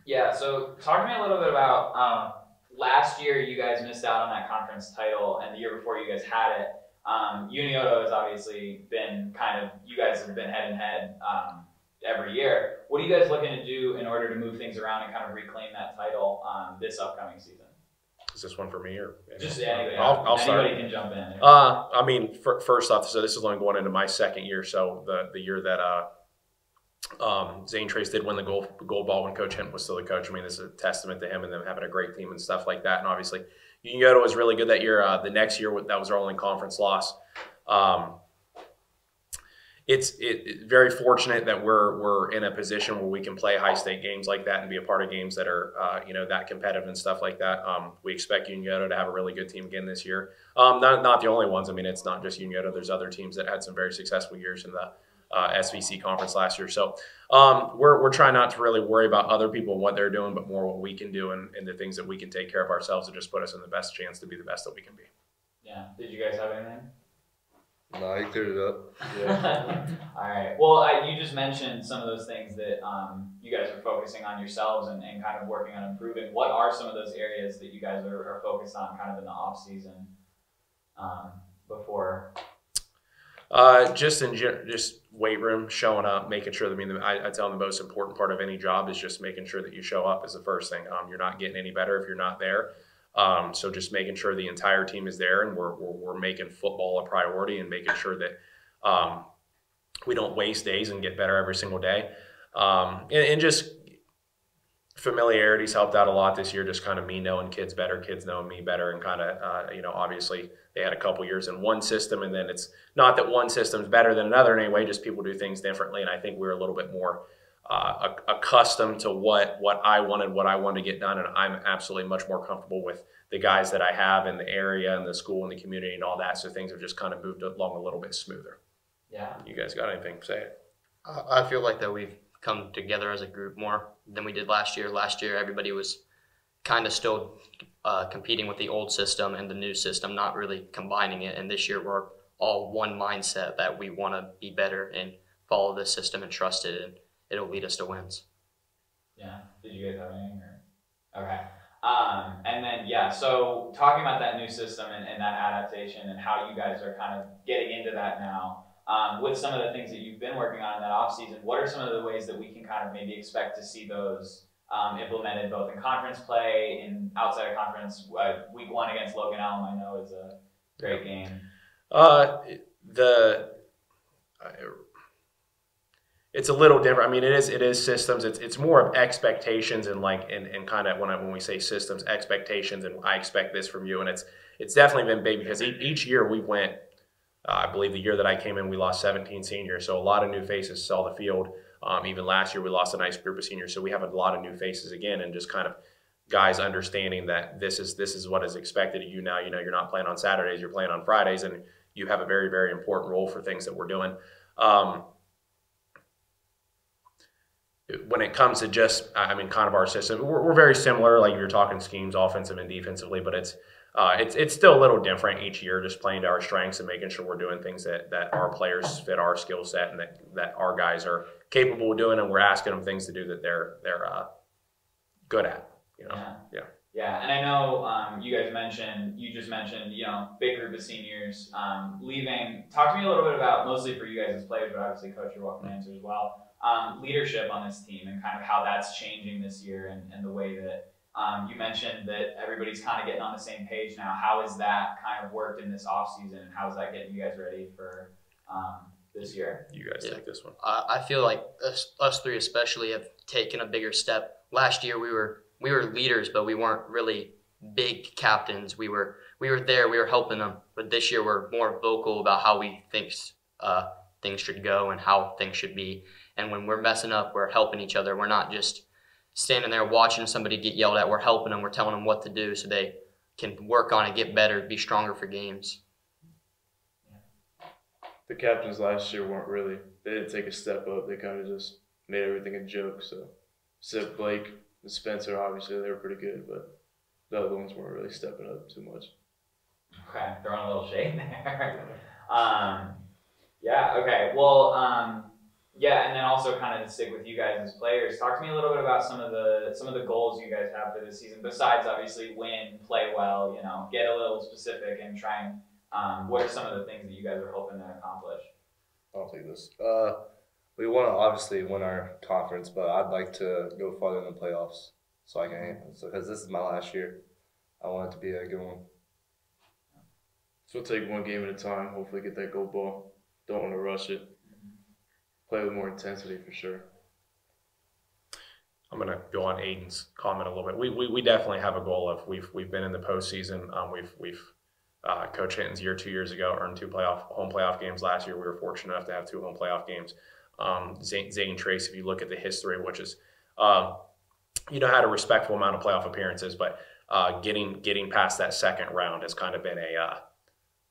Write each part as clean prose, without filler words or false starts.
Yeah, so talk to me a little bit about last year you guys missed out on that conference title, and the year before you guys had it. Unioto has obviously been you guys have been head and head every year. What are you guys looking to do in order to move things around and kind of reclaim that title this upcoming season? Is this one for me or just anybody? I'll start. Anybody can jump in. I mean, first off, so this is only going into my second year. So the year that Zane Trace did win the gold ball when Coach Hint was still the coach. I mean, this is a testament to him and them having a great team and stuff like that. And obviously, Unioto was really good that year. The next year, that was our only conference loss. It's very fortunate that we're in a position where we can play high stake games like that and be a part of games that are that competitive and stuff like that. We expect Unioto to have a really good team again this year. Not the only ones. I mean, it's not just Unioto. There's other teams that had some very successful years in the SVC conference last year. So we're trying not to really worry about other people and what they're doing, but more what we can do and the things that we can take care of ourselves to just put us in the best chance to be the best that we can be. Yeah. Did you guys have anything? No, he cleared it up. Yeah. All right. Well, you just mentioned some of those things that you guys are focusing on yourselves and kind of working on improving. What are some of those areas that you guys are focused on kind of in the off season before? Just weight room, showing up, making sure that, I tell them the most important part of any job is just making sure that you show up is the first thing. You're not getting any better if you're not there. So just making sure the entire team is there and we're making football a priority and making sure that we don't waste days and get better every single day. And just familiarity's helped out a lot this year, just kind of me knowing kids better, kids knowing me better, and kind of, obviously they had a couple years in one system, and then it's not that one system's better than another in any way, just people do things differently, and I think we're a little bit more accustomed to what I wanted to get done, and I'm absolutely much more comfortable with the guys that I have in the area and the school and the community and all that, so things have just kind of moved along a little bit smoother. Yeah. You guys got anything to say? I feel like that we've come together as a group more than we did last year. Last year, everybody was kind of still competing with the old system and the new system, not really combining it. And this year, we're all one mindset that we want to be better and follow this system and trust it, and it'll lead us to wins. Yeah. Did you guys have anything? Okay. And then, so talking about that new system and that adaptation and how you guys are kind of getting into that now, with some of the things that you've been working on in that off season, what are some of the ways that we can kind of maybe expect to see those implemented both in conference play and outside of conference? Week 1 against Logan Elm, I know, is a great game. It's a little different. I mean, it is systems. It's more of expectations and kind of when we say systems, expectations, and I expect this from you. And it's definitely been big because each year we went. I believe the year that I came in, we lost 17 seniors, so a lot of new faces saw the field. Even last year, we lost a nice group of seniors, so we have a lot of new faces again, and just kind of guys understanding that this is what is expected of you now. You're not playing on Saturdays, you're playing on Fridays, and you have a very, very important role for things that we're doing. When it comes to kind of our system, we're very similar. Like you're talking schemes, offensive and defensively, but it's still a little different each year, just playing to our strengths and making sure we're doing things that our players fit our skill set and that our guys are capable of doing, and we're asking them things to do that they're good at. Yeah, and I know you just mentioned, big group of seniors leaving. Talk to me a little bit about, mostly for you guys as players, but obviously, Coach, you're welcome to answer as well. Leadership on this team and kind of how that's changing this year and the way that you mentioned that everybody's kind of getting on the same page now. How has that kind of worked in this off season, and how is that getting you guys ready for this year? You guys take this one. I feel like us three especially have taken a bigger step. Last year we were leaders, but we weren't really big captains. We were there, we were helping them. But this year we're more vocal about how we think things should go and how things should be. And when we're messing up, we're helping each other. We're not just standing there watching somebody get yelled at. We're helping them. We're telling them what to do so they can work on it, get better, be stronger for games. The captains last year they didn't take a step up. They kind of just made everything a joke. So, except Blake and Spencer, obviously, they were pretty good, but the other ones weren't really stepping up too much. Okay, throwing a little shade there. Yeah, okay. Well, Yeah, and then also kind of to stick with you guys as players, talk to me a little bit about some of the goals you guys have for this season. Besides, obviously, win, play well, get a little specific and try and what are some of the things that you guys are hoping to accomplish? I'll take this. We want to obviously win our conference, but I'd like to go farther in the playoffs so I can. So because this is my last year, I want it to be a good one. So we'll take one game at a time. Hopefully, get that gold ball. Don't want to rush it. Play with more intensity for sure. I'm going to go on Aiden's comment a little bit. We definitely have a goal of we've been in the postseason. We've Coach Hinton's year 2 years ago earned 2 home playoff games last year. We were fortunate enough to have 2 home playoff games. Zane Trace, if you look at the history, which is had a respectful amount of playoff appearances, but getting past that second round has kind of been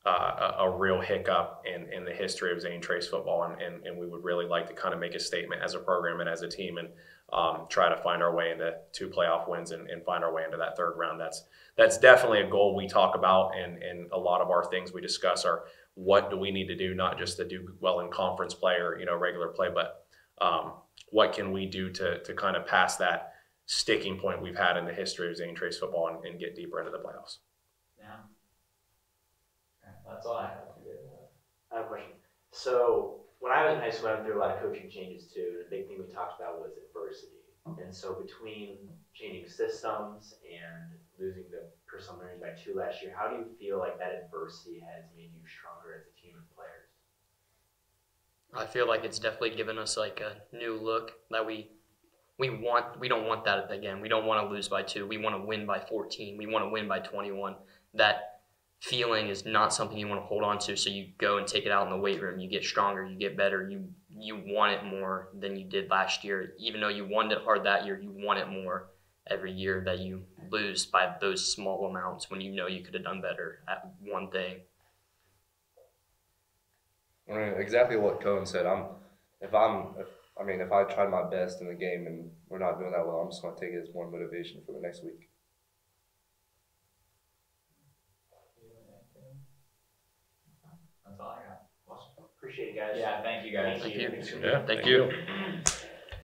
a real hiccup in the history of Zane Trace football, and we would really like to kind of make a statement as a program and as a team and try to find our way into 2 playoff wins and find our way into that third round. That's definitely a goal we talk about, and a lot of our things we discuss are what do we need to do, not just to do well in conference play or regular play, but what can we do to kind of pass that sticking point we've had in the history of Zane Trace football and get deeper into the playoffs. Yeah. That's all I have. I have a question. So when I was in high school, I went through a lot of coaching changes too, and a big thing we talked about was adversity. And so between changing systems and losing the personal learning by 2 last year, how do you feel like that adversity has made you stronger as a team and players? I feel like it's definitely given us like a new look that we don't want that again. We don't want to lose by 2. We want to win by 14. We want to win by 21. That feeling is not something you want to hold on to, so you go and take it out in the weight room. You get stronger, you get better, you want it more than you did last year. Even though you won it hard that year, you want it more every year that you lose by those small amounts when you could have done better at one thing. I mean, exactly what Cohen said. If I tried my best in the game and we're not doing that well, I'm just going to take it as more motivation for the next week. That's all I got. Awesome. Appreciate it, guys. Yeah, thank you guys. Thank you. Yeah, thank you.